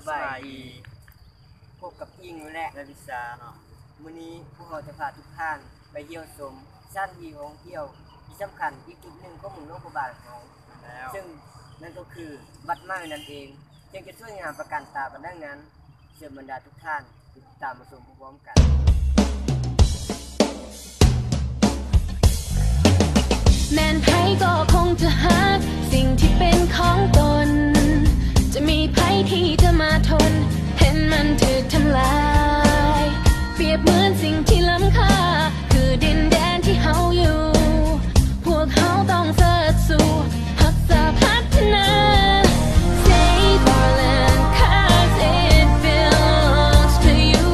บายดีพบกับอิงและวิชาเนาะมื้อนี้พวกเราจะพาทุกท่านไปเที่ยวชมสถานที่ท่องเที่ยวที่สำคัญอีกจุดหนึ่งของเมืองหลวงพระบางของเราซึ่งนั่นก็คือวัดไม้นั่นเองจึงจะช่วยงานประกันตาบันดังนั้นเชิญบรรดาทุกท่านติดตามมาชมพร้อมกันแม้นไผก็คงจะหาสิ่งที่เป็นของตนจะมีไผที่จะมาทนเห็นมันถูกทำลายเปรียบเหมือนสิ่งที่ล้ำค่าคือดินแดนที่เฮาอยู่พวกเฮาต้องเสิร์ชสู่รักษาพัฒนา Save our land cause it belongs to you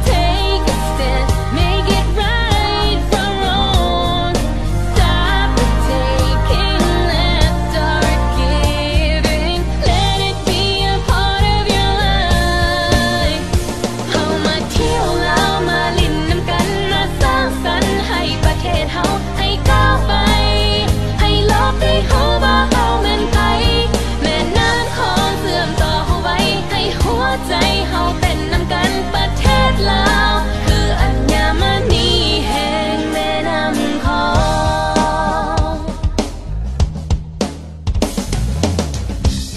Take a stand make it right from wrong Stop the taking let's start giving Let it be a part of your life เฮามาเที่ยวลาวมาลิ้นนำกันมาสร้างสรรค์ให้ประเทศเฮาให้ก้าวไปให้โลกได้ฮู้ว่าเฮาแม่นไผแม่น้ำคลองเชื่อมต่อเฮาไว้ให้หัวใจเฮาเต้นนำกันประเทศลาวคืออัญมณีแห่งแม่น้ำคลอง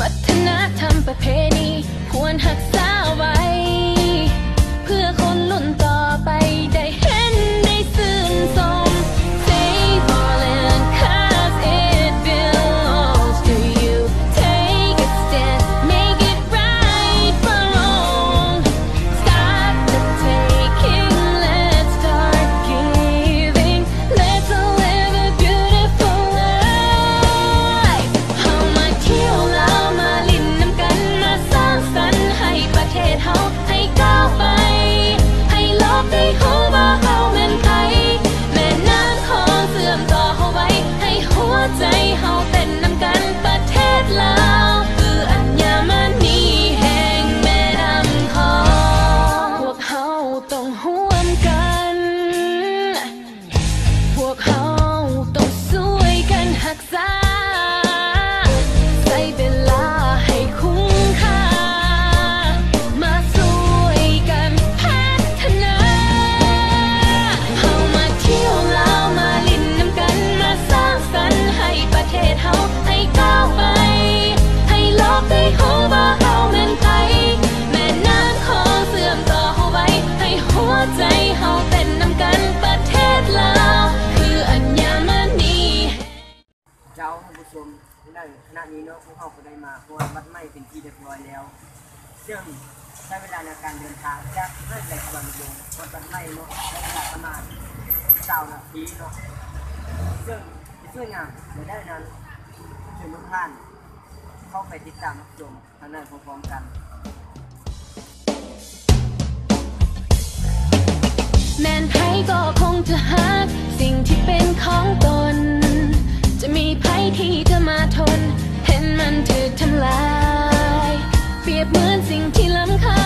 วัฒนธรรมประเพณีควรรักษาไว้เพื่อคนรุ่นต่อไปได้เห็นได้ชื่นชม Save our land cause it belongs to you Take a stand make it right from wrong Stop the taking let's start giving Let's live a beautiful life เฮามาเที่ยวลาวมาลิ้นนำกันมาสร้างสรรค์ให้ประเทศเฮาให้ก้าวไปให้โลกได้ฮู้ว่าเฮาแม่นไผแม่น้ำคลองเชื่อมต่อเฮาไว้ให้หัวใจเฮาเต้นนำกันประเทศลาวคืออัญมณีแห่งแม่น้ำคลองพวกเฮาต้องร่วมกันพวกเฮาต้องช่วยกันรักษาใช้เวลาให้คุ้มค่ามาช่วยกันพัฒนาเฮามาเที่ยวลาวมาลิ้นนำกันมาสร้างสรรค์ให้ประเทศเฮาให้ก้าวไปให้โลกได้ฮู้ว่าเฮาแม่นไผแม่น้ำคลองเชื่อมต่อเฮาไว้ให้หัวใจเฮาเต้นนำกันประเทศลาวคืออัญมณี เจ้าท่านผู้ชมในขณะนี้เนาะพวกเราก็ได้มาเพราะว่าวัดไม้เป็นที่เรียบร้อยแล้วซึ่งใช้เวลาในการเดินทางจากห้างแหลกวันลงวัดไม้เนาะใช้เวลาประมาณ9 นาทีเนาะซึ่งจะช่วยงานในด้านนั้นเชิญทุกท่านเข้าไปติดตามรับชมทางนั้นพร้อมๆกัน แม้นไผก็คงจะหาสิ่งที่เป็นของตนจะมีไผที่จะมาทนเห็นมันถูกทำลายเปรียบเหมือนสิ่งที่ล้ำค่า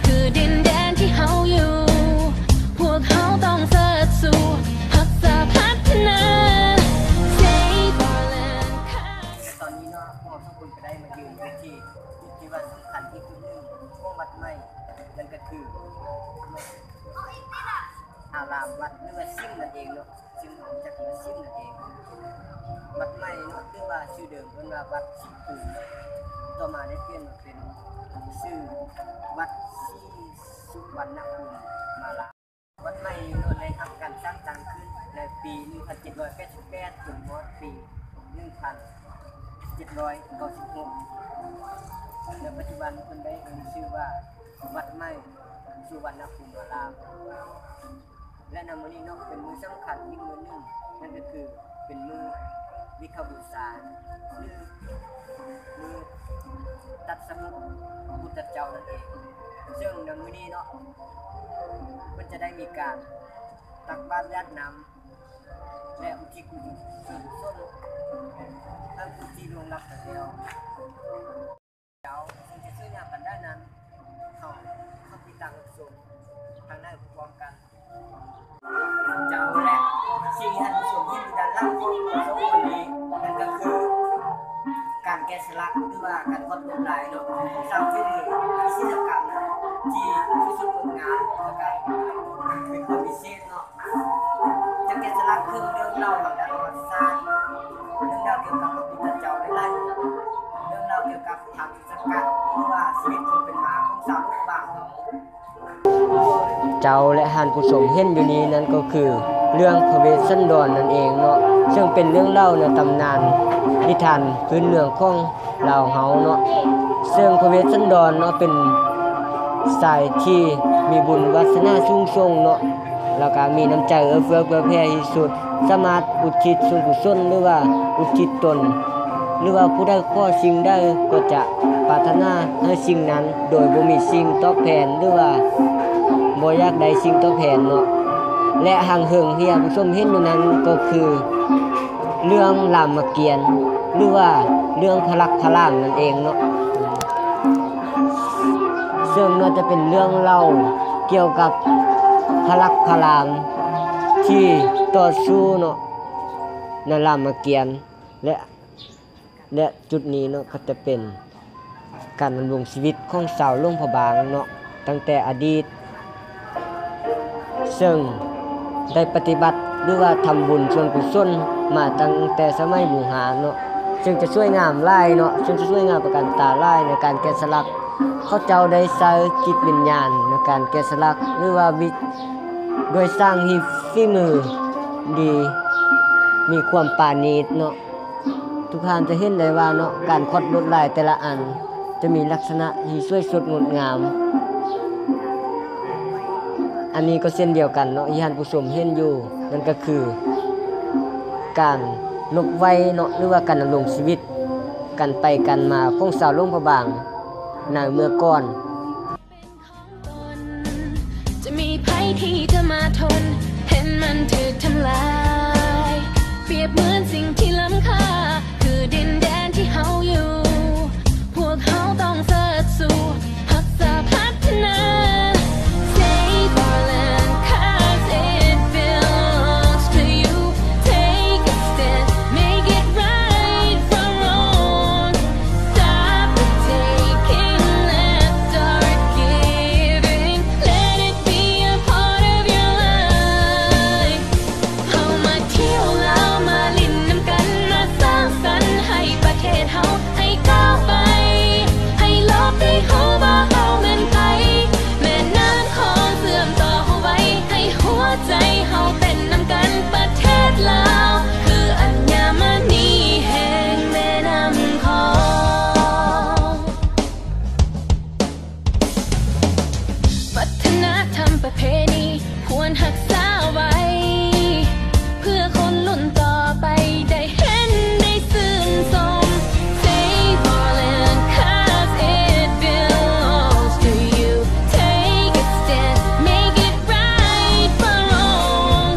คือดินแดนที่เฮาอยู่พวกเฮาต้องเสิร์ชสู่รักษาพัฒนา Save our land และตอนนี้เนาะพวกเราทุกคนก็ได้มายืนเวทีที่ว่าสำคัญที่สุดหนึ่งของวัดไม้นั่นก็คืออารามวัดหรือว่าซิ่งนั่นเองเนาะซึ่งจากที่ว่าซิ่งนั่นเองวัดไม้เนาะหรือว่าชื่อเดิมเป็นว่าวัดสิงห์ปูต่อมาได้เปลี่ยนมาเป็นชื่อวัดศรีสุวรรณภูมิมาลาวัดไม้เนาะได้ทำการสร้างตั้งขึ้นในปี 1788 ถึงปี 1796ในปัจจุบันเพิ่นได้มีชื่อว่าวัดไม้สุวรรณภูมิารามและในมื้อนี้เนาะเป็นมื้อสำคัญอีกมื้อหนึงนั่นก็คือเป็นมื้อวิคบูชาหรือมื้อตัดสมุพระพุทธเจ้านั่นเองซึ่งในมื้อนี้เนาะมันจะได้มีการตักบาตรญาติน้ำและอุทิศกุศลส่วนกุศลให้ผู้ที่ล่วงลับไปแล้วเจ้าซึ่งจะช่วยงานกันได้นั้นเขาติดตามรับชมทางหน้าพร้อมกันเจ้าและสิ่งที่ท่านผู้ชมที่อยู่ด้านล่างของเราสองคนนี้นั่นก็คือการ แกะสลักหรือว่าการวาดลวดลายเนาะสร้างฝีมือศิลปกรรมที่สุดงดงามและการเป็นความพิเศษเนาะจะแกะสลักคือเรื่องเล่าทางด้านประวัติศาสตร์เรื่องราวเกี่ยวกับพระพุทธเจ้าหลายๆเรื่องราวเกี่ยวกับทางสังกัดหรือว่าชีวิตคนเป็นมาของชาวลูกบางเนาะเจ้าและท่านผู้ชมเห็นอยู่นี้นั้นก็คือเรื่องพระเวสสันดรนั่นเองเนาะซึ่งเป็นเรื่องเล่าในตำนานนิทานพื้นเมืองของลาวเฮาเนาะซึ่งพระเวสสันดรเนาะเป็นสายที่มีบุญวาสนาสูงส่งเนาะแล้วก็มีน้ำใจเอื้อเฟื้อเผื่อแผ่ที่สุดสามารถอุทิศส่วนกุศลหรือว่าอุทิศตนหรือว่าผู้ใดขอสิ่งใดก็จะปรารถนาให้สิ่งนั้นโดยบ่มีสิ่งตอบแทนหรือว่าบ่อยากได้สิ่งตอบแทนเนาะและห่างเหิงที่ผู้ชมเห็นอยู่นั้นก็คือเรื่องรามเกียรติ์หรือว่าเรื่องพระลักษมณ์พระรามนั่นเองเนาะซึ่งน่าจะเป็นเรื่องเล่าเกี่ยวกับพระลักษมณ์พระรามที่ต่อสู้เนาะในรามเกียรติ์และจุดนี้เนาะก็จะเป็นการดำรงชีวิตของชาวหลวงพระบางเนาะตั้งแต่อดีตซึ่งได้ปฏิบัติหรือว่าทำบุญส่วนกุศลมาตั้งแต่สมัยบูหารเนาะซึ่งจะช่วยงามหลายเนาะซึ่งจะช่วยงามประการตาหลายในการแกะสลักเขาเจ้าได้ใช้จิตวิญญาณในการแกะสลักหรือว่าโดยสร้างฝีมือดีมีความปราณีตเนาะทุกท่านจะเห็นได้ว่าเนาะการคดลวดลายแต่ละอันจะมีลักษณะที่สวยสดงดงามอันนี้ก็เช่นเดียวกันเนาะที่ท่านผู้ชมเห็นอยู่นั่นก็คือการลบไว้เนาะหรือว่าการดำรงชีวิตกันไปกันมาของชาวหลวงพระบางในเมื่อก่อนจะมีภัยที่จะมาทนเห็นมันถูกทำลายเปรียบเหมือนสิ่งที่ล้ำค่าคือดินแดนที่เฮาอยู่พวกเฮาต้องเสิร์ชสู่รักษาพัฒนา Save our land cause it belongs to you Take a stand make it right from wrong Stop the taking let's start giving Let it be a part of your life เฮามาเที่ยวลาวมาลิ้นน้ำกันมาสร้างสรรค์ให้ประเทศเฮาให้ก้าวไปให้โลกได้ฮู้ว่าเฮาแม่นไผแม่น้ำของเสื่อมต่อเฮาไว้ให้หัวใจเฮาเป็นน้ำกันประเทศลาวคืออัญมณีแห่งแม่น้ำของวัฒนธรรมประเพณีควรรักษาไว้เพื่อคนรุ่นต่อไปได้เห็นได้ชื่นชม Save our land cause it belongs to you Take a stand make it right from wrong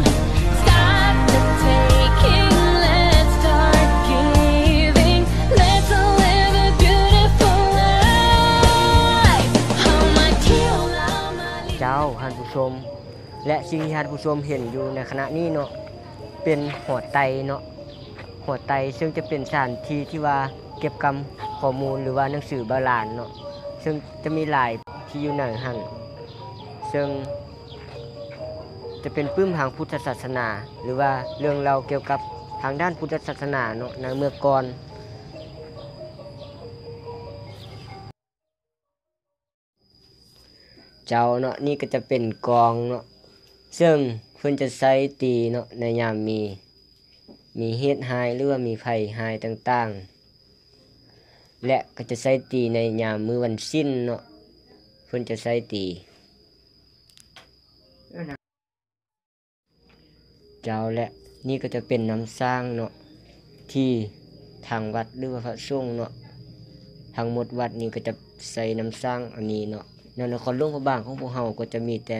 Stop the taking let's start giving Let's live a beautiful life เฮามาเที่ยวลาวมาลิ้น เจ้าท่านผู้ชมและสิ่งที่ท่านผู้ชมเห็นอยู่ในขณะนี้เนาะเป็นหอไตเนาะหอไตซึ่งจะเป็นสถานที่ที่ว่าเก็บกำข้อมูลหรือว่าหนังสือโบราณเนาะซึ่งจะมีหลายที่อยู่ในหันซึ่งจะเป็นปื้มทางพุทธศาสนาหรือว่าเรื่องเราวเกี่ยวกับทางด้านพุทธศาสนาเนาะในเมื่อก่อนเจ้าเนาะนี่ก็จะเป็นกองเนาะซึ่งเพิ่นจะใช้ตีเนาะในยามมีเหตุหายหรือว่ามีภัยหายต่างๆและก็จะใช้ตีในยามมื้อวันสิ้นเนาะเพิ่นจะใช้ตีเจ้าและนี่ก็จะเป็นน้ำสร้างเนาะที่ทางวัดหรือว่าพระสงฆ์เนาะทั้งหมดวัดนี้ก็จะใส่น้ำสร้างอันนี้เนาะในนครหลวงพระบางของพวกเฮาก็จะมีแต่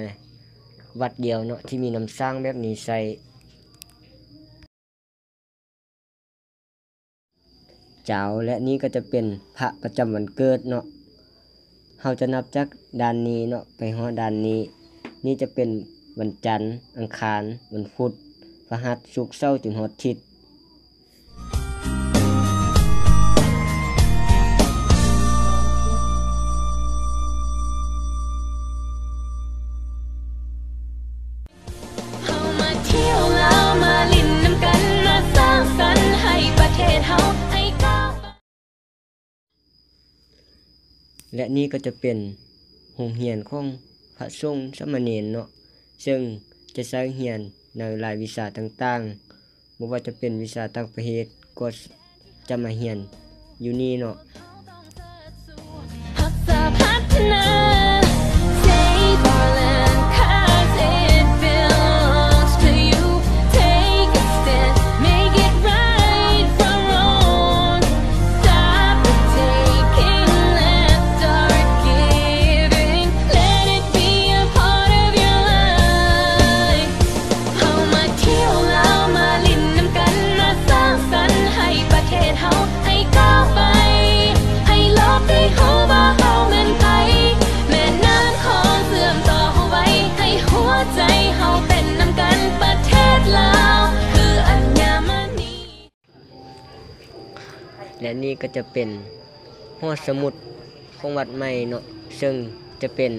วัดเดียวเนาะที่มีน้ำสร้างแบบนี้ใส่เจ้าและนี่ก็จะเป็นพระประจำวันเกิดเนาะเฮาจะนับจากด้านนี้เนาะไปฮอดด้านนี้นี่จะเป็นวันจันทร์อังคารวันพุธพฤหัสศุกร์เสาร์จนฮอดอาทิตย์ และนี่ก็จะเป็นโรงเรียนของพระสงฆ์สามเณรเนาะซึ่งจะใช้เรียนในหลายวิชาต่างๆบ่ว่าจะเป็นวิชาต่างประเทศก็จะมาเรียนอยู่นี่เนาะ พัฒนา Save our land 'cause it belongs to you. Take a stand, make it right from wrong. Stop the taking, let's start giving. Let it be a part of your life. เฮามาเที่ยวลาวมาลิ้นนำกันมาสร้างสรรค์ให้ประเทศเฮาให้ก้าวไป ให้โลกได้รู้ว่าเฮาแม่นไผแม่น้ำของเสื่อมต่อเฮาไว้ให้หัวใจเฮาเป็นนำกันประเทศลาวคืออัญมณี และนี่ก็จะเป็นหอสมุดของวัดใหม่เนาะซึ่งจะเป็น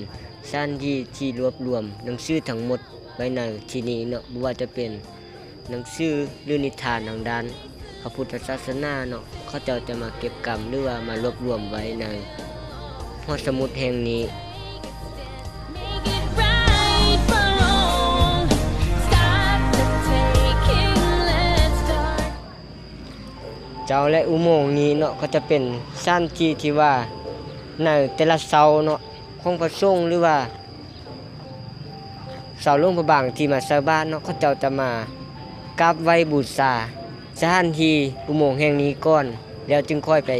สถานที่รวบรวมหนังสือทั้งหมดไว้ในที่นี้เนาะบ่ว่าจะเป็นหนังสือหรือนิทานทางด้านพระพุทธศาสนาเนาะเขาเจ้าจะมาเก็บกำหรือว่ามารวบรวมไว้ในหอสมุดแห่งนี้ Make it right from wrong. Stop the taking, let's start. เจ้าและอุโมงค์นี้เนาะก็จะเป็นสถานที่ที่ว่าในแต่ละเสาเนาะของพระสงฆ์หรือว่าเสาหลวงพระบางที่มาชาวบ้านเนาะเขาเจ้าจะมากราบไหว้บูชาสถานที่อุโมงค์แห่งนี้ก่อนแล้วจึงค่อยไป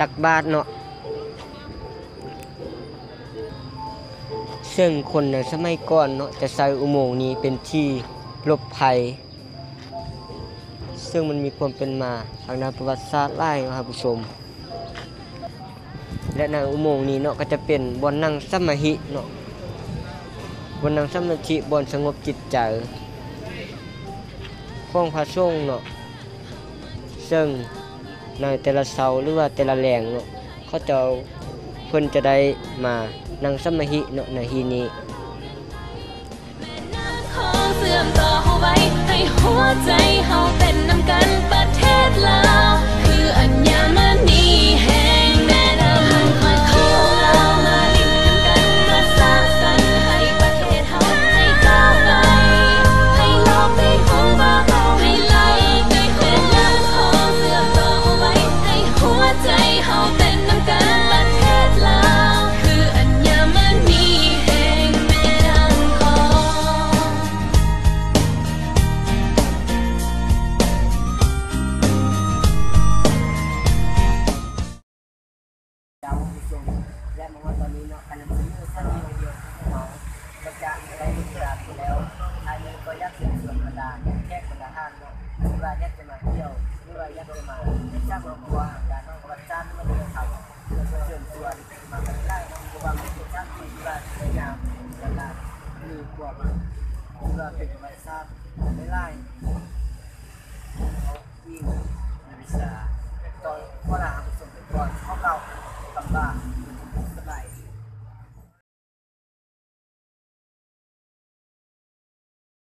ตักบาตรเนาะซึ่งคนในสมัยก่อนเนาะจะใช้อุโมงค์นี้เป็นที่หลบภัยซึ่งมันมีความเป็นมาทางด้านประวัติศาสตร์หลายครับผู้ชมและในอุโมงค์นี้เนาะก็จะเป็นบ่อนนั่งสมาธิเนาะบ่อนนั่งสมาธิบ่อนสงบจิตใจของพระสงฆ์เนาะซึ่งในแต่ละเสาหรือว่าแต่ละแหล่งเนาะเขาจะเพิ่นจะได้มานั่งสมาธิเนาะในที่นี้ ของเสื่อมต่อเฮาไว้ให้หัวใจเฮาเป็นนำกันประเทศลาวคืออัญมณีแห่งแม่น้ำมาเที่ยวลาวมาลิ้นนำกันมาสร้างสรรค์ให้ประเทศเฮาให้ก้าวไปให้โลกได้รู้ว่าเฮาให้โลกได้รู้แม่น้ำของเสื่อมต่อเฮาไว้ให้หัวใจเฮาเป็นนำกันประเทศลาวคืออัญมณีแห่งแม่น้ำของ ดาวผู้ชมและมาว่าตอนนี้เนาะการนำเสนอท่านนี้เดียวของเราประกาศอะไรทุกอย่างไปแล้วทางนี้ก็อยากเชิญชวนบรรดาแขกบรรดาท่านเนาะหรือว่าอยากจะมาเที่ยวหรือว่าอยากจะมาสร้างครอบครัวการนองประวัติศาสตร์มันจะทำเชิญชวนมากันได้เนาะเพราะว่ามันเป็นสร้างที่ว่าสวยงามและก็มีความที่ว่าเป็นประวัติศาสตร์หลายๆยิ่งในวิชาตอนพ่อหลานผสมก่อนเขาเก่าคำว่า